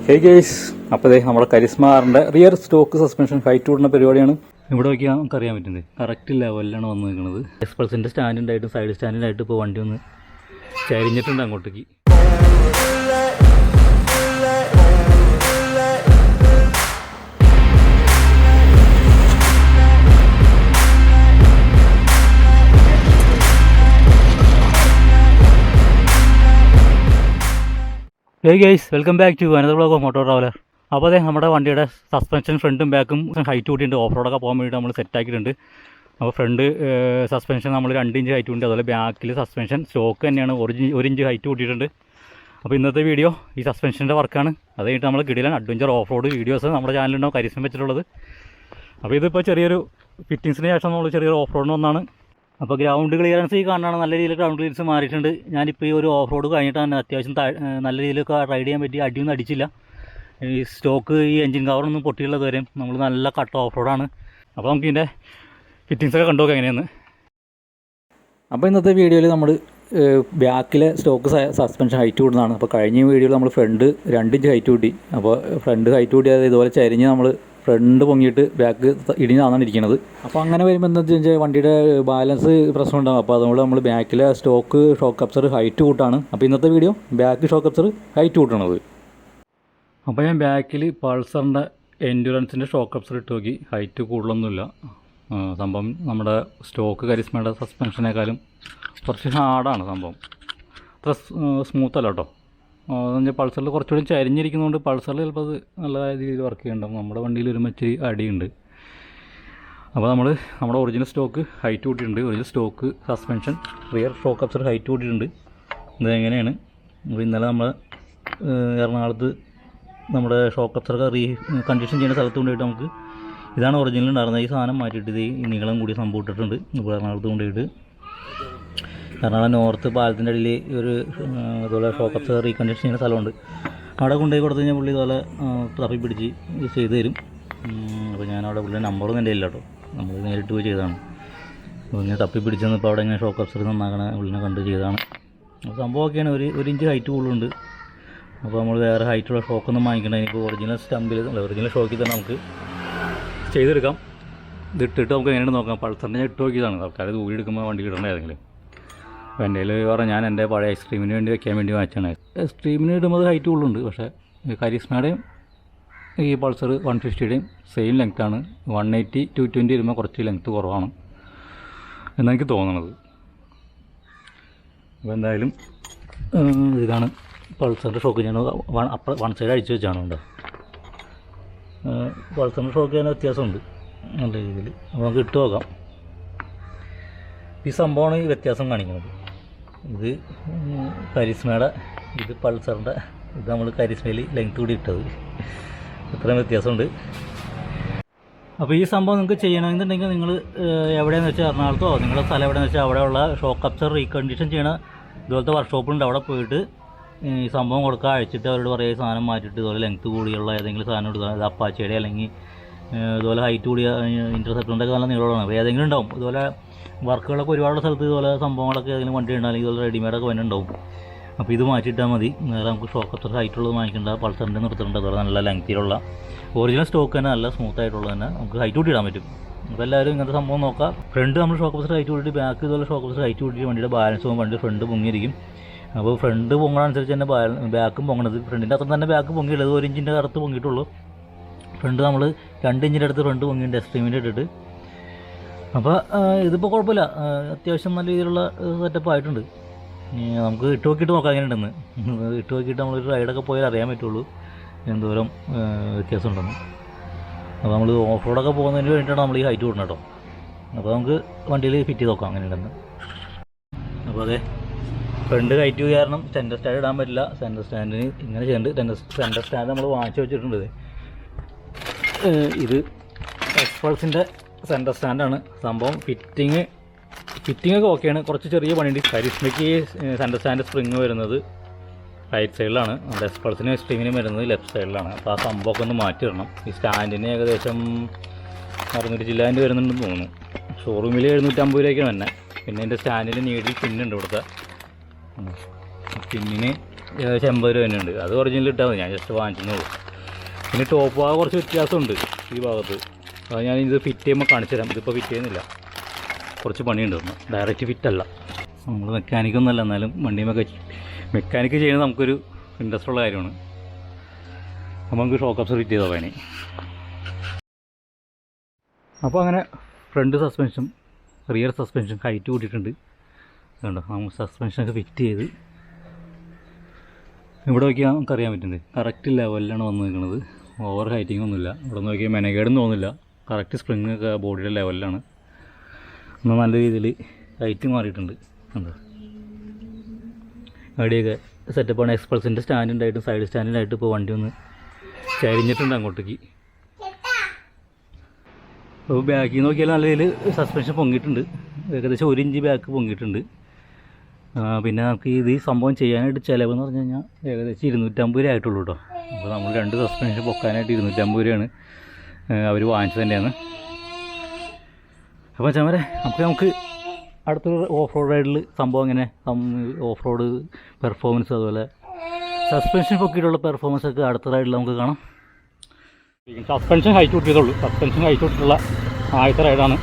ഹേ guys, അപ്പോൾ നമ്മുടെ കരിസ്മാറിൻ്റെ rear stock suspension height കൂടുന്ന പരിപാടിയാണ്. ഇവിടെ നോക്കിയാൽ നമുക്ക് അറിയാൻ പറ്റുന്നത് കറക്റ്റ് ലെവലിലാണ് വന്ന് നിൽക്കുന്നത്. എക്സ്പ്രസിൻ്റെ സ്റ്റാൻഡിൻ്റായിട്ടും സൈഡ് സ്റ്റാൻഡിൻ്റായിട്ട് ഇപ്പോൾ വണ്ടി ഒന്ന് ചരിഞ്ഞിട്ടുണ്ട് അങ്ങോട്ടേക്ക്. Hey guys, welcome back to another vlog of Motor Traveller. അപ്പോൾ അതെ നമ്മുടെ വണ്ടിയുടെ സസ്പെൻഷൻ ഫ്രണ്ടും ബാക്കും ഹൈറ്റ് കൂട്ടിയിട്ടുണ്ട്. ഓഫ് റോഡൊക്കെ പോകാൻ വേണ്ടിയിട്ട് നമ്മൾ സെറ്റാക്കിയിട്ടുണ്ട്. അപ്പോൾ ഫ്രണ്ട് സസ്പെൻഷൻ നമ്മൾ 2 ഇഞ്ച് ഹൈറ്റ് കൂട്ടി, അതുപോലെ ബാക്കിൽ സസ്പെൻഷൻ സ്റ്റോക്ക് തന്നെയാണ് 1 ഇഞ്ച് ഹൈറ്റ് കൂട്ടിയിട്ടുണ്ട്. അപ്പോൾ ഇന്നത്തെ വീഡിയോ ഈ സസ്പെൻഷൻ്റെ വർക്കാണ്. അത് കഴിഞ്ഞിട്ട് നമ്മൾ കിടിലൻ അഡ്വഞ്ചർ ഓഫ് റോഡ് വീഡിയോസ് നമ്മുടെ ചാനലുണ്ടാവും കരിസ്മ വെച്ചിട്ടുള്ളത്. അപ്പോൾ ഇതിപ്പോൾ ചെറിയൊരു ഫിറ്റിങ്സിന് ശേഷം നമ്മൾ ചെറിയൊരു ഓഫ് റോഡിന് ഒന്നാണ്. അപ്പോൾ ഗ്രൗണ്ട് ക്ലിയറൻസ് ഈ കാണാനാണ് നല്ല രീതിയിൽ ഗ്രൗണ്ട് ക്ലിയറൻസ് മാറിയിട്ടുണ്ട്. ഞാനിപ്പോൾ ഈ ഒരു ഓഫ് റോഡ് കഴിഞ്ഞിട്ട് തന്നെ അത്യാവശ്യം നല്ല രീതിയിലൊക്കെ റൈഡ് ചെയ്യാൻ പറ്റി. അടിയൊന്നും അടിച്ചില്ല. ഈ സ്റ്റോക്ക് ഈ എൻജിൻ കവറൊന്നും പൊട്ടിയുള്ളത് വരെയും നമ്മൾ നല്ല കട്ട് ഓഫ് റോഡാണ്. അപ്പോൾ നമുക്ക് ഇതിൻ്റെ ഫിറ്റിങ്സൊക്കെ കണ്ടുനോക്കാം എങ്ങനെയാണ്. അപ്പോൾ ഇന്നത്തെ വീഡിയോയിൽ നമ്മൾ ബാക്കിലെ സ്റ്റോക്ക് സസ്പെൻഷൻ ഹൈറ്റ് കൂടുന്നതാണ്. അപ്പോൾ കഴിഞ്ഞ വീഡിയോയിൽ നമ്മൾ ഫ്രണ്ട് 2 ഇഞ്ച് ഹൈറ്റ് കൂട്ടി. അപ്പോൾ ഫ്രണ്ട് ഹൈറ്റ് കൂട്ടിയത് ഇതുപോലെ ചരിഞ്ഞ് നമ്മൾ ഫ്രണ്ട് പൊങ്ങിയിട്ട് ബാക്ക് ഇടിഞ്ഞാണ് ഇരിക്കുന്നത്. അപ്പോൾ അങ്ങനെ വരുമ്പോൾ എന്താ വെച്ചാൽ വണ്ടിയുടെ ബാലൻസ് പ്രശ്നം ഉണ്ടാകും. അപ്പോൾ അതുകൊണ്ട് നമ്മൾ ബാക്കിലെ ഷോക്ക് അബ്സർ ഹൈറ്റ് കൂട്ടാണ്. അപ്പോൾ ഇന്നത്തെ video back shock absorber height കൂട്ടണത്. അപ്പോൾ ഞാൻ ബാക്കിൽ പൾസറിൻ്റെ എൻഡുറൻസിൻ്റെ ഷോക്ക് അബ്സർ ഇട്ട് നോക്കി. ഹൈറ്റ് കൂടുതലൊന്നുമില്ല. സംഭവം നമ്മുടെ സ്റ്റോക്ക് കരിസ്മയുടെ സസ്പെൻഷനേക്കാളും കുറച്ച് ഹാർഡാണ് സംഭവം. അത്ര സ്മൂത്തല്ല കേട്ടോ. പൾസറിൽ കുറച്ചുകൂടി ചരിഞ്ഞിരിക്കുന്നതുകൊണ്ട് പൾസറിൽ ചിലപ്പോൾ അത് നല്ല രീതിയിൽ വർക്ക് ചെയ്യുന്നുണ്ടാവും. നമ്മുടെ വണ്ടിയിൽ ഒരു മച്ചിരി അടിയുണ്ട്. അപ്പോൾ നമ്മുടെ ഒറിജിനൽ സ്റ്റോക്ക് ഹൈറ്റ് കൂട്ടിയിട്ടുണ്ട്. Original stock suspension rear shock absorber height കൂട്ടിയിട്ടുണ്ട്. ഇതെങ്ങനെയാണ് അപ്പോൾ ഇന്നലെ നമ്മൾ എറണാകുളത്ത് നമ്മുടെ ഷോക്ക് അബ്സർ കണ്ടീഷൻ ചെയ്യുന്ന സ്ഥലത്ത് കൊണ്ടുപോയിട്ട് നമുക്ക് ഇതാണ് ഒറിജിനൽ ഉണ്ടായിരുന്നത്. ഈ സാധനം മാറ്റിയിട്ട് ഇത് ഈ നീളം കൂടി സംഭവം ഇട്ടിട്ടുണ്ട്. ഇപ്പോൾ എറണാകുളത്ത് കൊണ്ടുപോയിട്ട് എറണാകുളം നോർത്ത് പാലത്തിൻ്റെ അടിയിൽ ഒരു അതുപോലെ ഷോക്ക് അബ്സർ റീകണ്ടീഷൻ ചെയ്യുന്ന സ്ഥലമുണ്ട്. അവിടെ കൊണ്ടുപോയി കൊടുത്തു കഴിഞ്ഞാൽ പുള്ളി ഇതുപോലെ തപ്പി പിടിച്ച് ചെയ്ത് തരും. അപ്പോൾ ഞാനവിടെ പുള്ളിയുടെ നമ്പറൊന്നും എൻ്റെ ഇല്ല കേട്ടോ. നമ്മൾ നേരിട്ട് പോയി ചെയ്തതാണ്. അപ്പോൾ ഇങ്ങനെ തപ്പി പിടിച്ചെന്ന് ഇപ്പോൾ അവിടെ ഇങ്ങനെ ഷോക്ക് അബ്സർ നന്നാക്കണ പുള്ളിനെ കണ്ട് ചെയ്തതാണ്. അപ്പോൾ സംഭവമൊക്കെയാണ്. 1 ഇഞ്ച് ഹൈറ്റ് കൂടുതലുണ്ട്. അപ്പോൾ നമ്മൾ വേറെ ഹൈറ്റുള്ള ഷോക്കൊന്നും വാങ്ങിക്കേണ്ട. എനിക്ക് ഒറിജിനൽ സ്റ്റമ്പിൽ ഒറിജിനൽ ഷോക്കിൽ തന്നെ നമുക്ക് ചെയ്തെടുക്കാം. ഇതിട്ടിട്ട് നമുക്ക് എങ്ങനെയാണ് നോക്കാം. പൾസറിൻ്റെ ഞാൻ ഇട്ട് നോക്കിയതാണ്. ആൾക്കാർ ദൂരി എടുക്കുമ്പോൾ വണ്ടി ഇടേണ്ട ഏതെങ്കിലും. അപ്പോൾ എൻ്റെ കയ്യിൽ പറഞ്ഞാൽ ഞാൻ എൻ്റെ പഴയ എക്സ്ട്രീമിന് വേണ്ടി വെക്കാൻ വേണ്ടി വാങ്ങിച്ചാണ്. എക്സ്ട്രീമിന് ഇടുമ്പോൾ ഹൈറ്റ് കൂടുതലുണ്ട്. പക്ഷേ കരിസ്മയുടെയും ഈ പൾസർ 150യുടെയും സെയിം ലെങ്ത്താണ്. 180 220 ഇടുമ്പോൾ കുറച്ച് ലെങ്ത്ത് കുറവാണ് എന്നാണ് എനിക്ക് തോന്നുന്നത്. അപ്പോൾ എന്തായാലും ഇതാണ് പൾസറിൻ്റെ ഷോക്ക്. ഞാൻ വൺ സൈഡ് അടിച്ച് വെച്ചാണ് ഉണ്ട്. പൾസറിൻ്റെ ഷോക്ക് തന്നെ വ്യത്യാസമുണ്ട് നല്ല രീതിയിൽ. അപ്പോൾ നമുക്ക് ഇട്ട് നോക്കാം. ഈ സംഭവമാണ് ഈ വ്യത്യാസം കാണിക്കുന്നത്. ഇത് കരിസ്മയുടെ, ഇത് പൾസറിൻ്റെ, ഇത് നമ്മൾ കരിസ്മയിൽ ലെങ്ത്ത് കൂടി ഇട്ടത്. ഇത്രയും വ്യത്യാസമുണ്ട്. അപ്പോൾ ഈ സംഭവം നിങ്ങൾക്ക് ചെയ്യണമെന്നുണ്ടെങ്കിൽ നിങ്ങൾ എവിടെയാണെന്ന് വെച്ചാൽ എറണാകുളത്തോ നിങ്ങളുടെ സ്ഥലം എവിടെയെന്ന് വെച്ചാൽ അവിടെയുള്ള ഷോക്ക് അബ്സർ റീകണ്ടീഷൻ ചെയ്യണ ഇതുപോലത്തെ വർക്ക്ഷോപ്പുണ്ട്. അവിടെ പോയിട്ട് ഈ സംഭവം കൊടുക്കുക. അഴിച്ചിട്ട് അവരോട് പറയുക ഈ സാധനം മാറ്റിയിട്ട് ഇതുപോലെ ലെങ്ത്ത് കൂടിയുള്ള ഏതെങ്കിലും സാധനം എടുക്കുക. ഇത് അപ്പാച്ചയുടെ അല്ലെങ്കിൽ ഇതുപോലെ ഹൈറ്റ് കൂടിയ ഇൻ്റർസെപ്റ്ററിൻ്റെ നല്ല നീളമാണ്. അപ്പോൾ ഏതെങ്കിലും ഉണ്ടാവും. ഇതുപോലെ വർക്കുകളൊക്കെ ഒരുപാട് സ്ഥലത്ത് ഇതുപോലെ സംഭവങ്ങളൊക്കെ ഏതെങ്കിലും വണ്ടി ഉണ്ടാകും. ഇതുപോലെ റെഡിമെയ്ഡൊക്കെ വന്നിട്ടുണ്ടാവും. അപ്പോൾ ഇത് മാറ്റിയിട്ടാൽ മതി. നേരെ നമുക്ക് ഷോക്ക് അബ്സർ ഹൈറ്റുള്ളത് വാങ്ങിക്കേണ്ട. പൾസറിൻ്റെ നിർത്തിട്ടുണ്ട്. അതുപോലെ നല്ല ലെങ്ത്തിലുള്ള ഒറിജിനൽ സ്റ്റോക്ക് തന്നെ നല്ല സ്മൂത്ത് ആയിട്ടുള്ളത് തന്നെ നമുക്ക് ഹൈറ്റ് കൂട്ടി ഇടാൻ പറ്റും. അപ്പോൾ എല്ലാവരും ഇങ്ങനത്തെ സംഭവം നോക്കാം. ഫ്രണ്ട് നമ്മൾ ഷോക്ക് അബ്സർ ഹൈറ്റ് കൂട്ടിയിട്ട് ബാക്ക് ഇതുപോലെ ഷോക്ക് അബ്സർ ഹൈറ്റ് കൂട്ടിയിട്ട് വണ്ടിയുടെ ബാലൻസ് പോകും. വണ്ടി ഫ്രണ്ട് പൊങ്ങിയിരിക്കും. അപ്പോൾ ഫ്രണ്ട് പൊങ്ങണനുസരിച്ച് തന്നെ ബാക്കും പൊങ്ങണത്. ഫ്രണ്ടിൻ്റെ അത്ര തന്നെ ബാക്ക് പൊങ്ങിയുള്ളത് 1 ഇഞ്ചിൻ്റെ അടുത്ത് പൊങ്ങിയിട്ടുള്ളൂ. ഫ്രണ്ട് നമ്മൾ 2 ഇഞ്ചിൻ്റെ അടുത്ത് ഫ്രണ്ട് പൊങ്ങിയിട്ട് എക്സ്ട്രീമിൻ്റെ ഇട്ടിട്ട്. അപ്പോൾ ഇതിപ്പോൾ കുഴപ്പമില്ല. അത്യാവശ്യം നല്ല രീതിയിലുള്ള സെറ്റപ്പ് ആയിട്ടുണ്ട്. നമുക്ക് ഇട്ട് നോക്കിയിട്ട് നോക്കാം എങ്ങനെയുണ്ടെന്ന്. ഇട്ട് നോക്കിയിട്ട് നമ്മളൊരു റൈഡൊക്കെ പോയാൽ അറിയാൻ പറ്റുള്ളൂ എന്തോരം വ്യത്യാസം ഉണ്ടെന്ന്. അപ്പോൾ നമ്മൾ ഓഫ് റോഡൊക്കെ പോകുന്നതിന് വേണ്ടിയിട്ടാണ് നമ്മൾ ഈ ഹൈറ്റ് കൂട്ടണം കേട്ടോ. അപ്പോൾ നമുക്ക് വണ്ടിയിൽ ഫിറ്റ് ചെയ്ത് നോക്കാം അങ്ങനെയുണ്ടെന്ന്. അപ്പോൾ അതെ ഫ്രണ്ട് ഹൈറ്റ് കാരണം സെൻറ്റർ സ്റ്റാൻഡ് ഇടാൻ പറ്റില്ല. സെൻറ്റർ സ്റ്റാൻഡിന് ഇങ്ങനെ ചെയ്യുന്നുണ്ട്. സെൻറ്റർ സ്റ്റാൻഡ് നമ്മൾ വാങ്ങിച്ച് വെച്ചിട്ടുണ്ട്. ഇത് എക്സ്പൾസിൻ്റെ സെൻറ്റർ സ്റ്റാൻഡാണ് സംഭവം. ഫിറ്റിങ്ങൊക്കെ ഓക്കെയാണ്. കുറച്ച് ചെറിയ പണിയുണ്ട്. കരിസ്മയ്ക്ക് സെൻറ്റർ സ്റ്റാൻഡ് സ്പ്രിങ് വരുന്നത് റൈറ്റ് സൈഡിലാണ്. നമ്മുടെ എക്സ്പൾസിനും എക്സ്ട്രീമിനും വരുന്നത് ലെഫ്റ്റ് സൈഡിലാണ്. അപ്പോൾ ആ സംഭവമൊക്കെ ഒന്ന് മാറ്റിയിടണം. ഈ സ്റ്റാൻഡിന് ഏകദേശം 600 ചില്ലാൻ്റെ വരുന്നുണ്ടെന്ന് തോന്നുന്നു. ഷോറൂമിൽ 750 രൂപയ്ക്കാണ് തന്നെ. പിന്നെ എൻ്റെ സ്റ്റാൻഡിൻ്റെ നീഡിൽ പിന്നുണ്ട്. ഇവിടുത്തെ പിന്നിന് ഏകദേശം 80 രൂപ തന്നെ ഉണ്ട്. അത് ഒറിജിനൽ ഇട്ടാൽ മതി, ഞാൻ ജസ്റ്റ് വാങ്ങിച്ചെന്നുള്ളൂ. പിന്നെ ടോപ്പ് ഭാഗം കുറച്ച് വ്യത്യാസമുണ്ട് ഈ ഭാഗത്ത്. അത് ഞാൻ ഇത് ഫിറ്റ് ചെയ്യുമ്പോൾ കാണിച്ചു തരാം. ഇതിപ്പോൾ ഫിറ്റ് ചെയ്യുന്നില്ല, കുറച്ച് പണിയുണ്ട്. ഡയറക്റ്റ് ഫിറ്റല്ല, നമ്മൾ മെക്കാനിക്കൊന്നുമല്ല, എന്നാലും വണ്ടി മെക്കാനിക്ക് ചെയ്യുന്നത് നമുക്കൊരു ഇൻട്രസ്റ്റ് ഉള്ള കാര്യമാണ്. അപ്പോൾ നമുക്ക് ഷോക്ക് അബ്സോർബർ ഫിറ്റ് ചെയ്തോ വേണേ. അപ്പോൾ അങ്ങനെ front suspension, rear suspension height കൂട്ടിയിട്ടുണ്ട്. അതുകൊണ്ടോ നമുക്ക് സസ്പെൻഷനൊക്കെ ഫിറ്റ് ചെയ്ത് ഇവിടെ നോക്കിയാൽ നമുക്കറിയാൻ പറ്റുന്നുണ്ട് കറക്റ്റ് ലെവലിലാണ് വന്ന് നിൽക്കുന്നത്. ഓവർ ഹൈറ്റിംഗ് ഒന്നുമില്ല. ഇവിടെ നോക്കിയാൽ മെനകേടൊന്നും തോന്നുന്നില്ല. കറക്റ്റ് സ്പ്രിങ് ഒക്കെ ബോഡിയുടെ ലെവലിലാണ്. എന്നാൽ നല്ല രീതിയിൽ ഹൈറ്റ് മാറിയിട്ടുണ്ട്. എന്താ അവിടെയൊക്കെ സെറ്റപ്പാണ്. എക്സ്പ്രസിൻ്റെ സ്റ്റാൻഡിൻ്റായിട്ടും സൈഡ് സ്റ്റാൻഡിൻ്റായിട്ടും ഇപ്പോൾ വണ്ടി ഒന്ന് ചരിഞ്ഞിട്ടുണ്ട് അങ്ങോട്ടേക്ക്. അപ്പോൾ ബാക്കിൽ നോക്കിയാൽ നല്ല രീതിയിൽ സസ്പെൻഷൻ പൊങ്ങിയിട്ടുണ്ട്. ഏകദേശം 1 ഇഞ്ച് ബാക്ക് പൊങ്ങിയിട്ടുണ്ട്. പിന്നെ നമുക്ക് ഈ സംഭവം ചെയ്യാനായിട്ട് ചിലവെന്ന് പറഞ്ഞു കഴിഞ്ഞാൽ ഏകദേശം 250 രൂപ ആയിട്ടുള്ളൂ കേട്ടോ. അപ്പോൾ നമ്മൾ 2 സസ്പെൻഷൻ പൊക്കാനായിട്ട് 250 രൂപയാണ് അവർ വാങ്ങിച്ചത് തന്നെയാണ്. അപ്പോൾ ചമരെ നമുക്ക് അടുത്തൊരു ഓഫ് റോഡ് റൈഡിൽ സംഭവം ഇങ്ങനെ ഓഫ് റോഡ് പെർഫോമൻസ്, അതുപോലെ സസ്പെൻഷൻ പൊക്കിയിട്ടുള്ള പെർഫോമൻസ് ഒക്കെ അടുത്ത റൈഡിൽ നമുക്ക് കാണാം. സസ്പെൻഷൻ ഹൈറ്റ് കൂട്ടിയതുള്ളൂ. സസ്പെൻഷൻ ഹൈറ്റ് കൂട്ടിയിട്ടുള്ള ആദ്യത്തെ റൈഡാണ്.